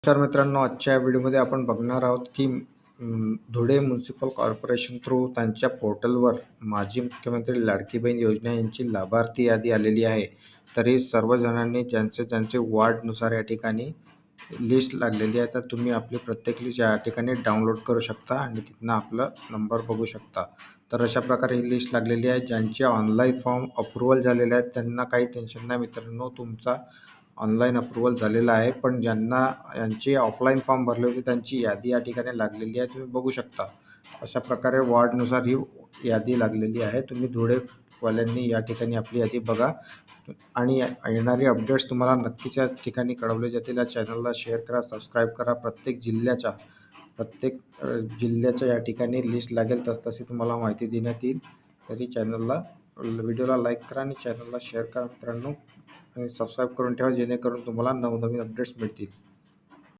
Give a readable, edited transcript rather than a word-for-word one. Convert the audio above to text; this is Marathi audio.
नमस्कार मित्रांनो, आजच्या व्हिडिओमध्ये आपण बघणार आहोत की धुळे म्युनिसिपल कॉर्पोरेशन थ्रू त्यांच्या पोर्टलवर माजी मुख्यमंत्री लाडकी बहीण योजना यांची लाभार्थी यादी आलेली आहे. तरी सर्वजणांनी ज्यांचे वॉर्डनुसार या ठिकाणी लिस्ट लागलेली आहे, तर तुम्ही आपली प्रत्येक लिस्ट या ठिकाणी डाउनलोड करू शकता आणि तिथनं आपला नंबर बघू शकता. तर अशा प्रकारे ही लिस्ट लागलेली आहे. ज्यांचे ऑनलाईन फॉर्म अप्रूव्हल झालेले आहेत त्यांना काही टेन्शन नाही मित्रांनो, तुमचा ऑनलाईन अप्रूव्हल झालेला आहे. पण यांची ऑफलाईन फॉर्म भरले होते त्यांची यादी या ठिकाणी लागलेली आहे, तुम्ही बघू शकता. अशा प्रकारे वॉर्डनुसार ही यादी लागलेली आहे. तुम्ही धुळेवाल्यांनी या ठिकाणी आपली यादी बघा आणि येणारी अपडेट्स तुम्हाला नक्कीच या ठिकाणी कळवले जातील. या चॅनलला शेअर करा, सबस्क्राईब करा. प्रत्येक जिल्ह्याच्या या ठिकाणी लिस्ट लागेल तसतशी तुम्हाला माहिती देण्यात येईल. तरी व्हिडिओला लाईक करा आणि चॅनलला शेअर करा मित्रांनो, आणि सबस्क्राईब करून ठेवा जेणेकरून तुम्हाला नवनवीन अपडेट्स मिळतील.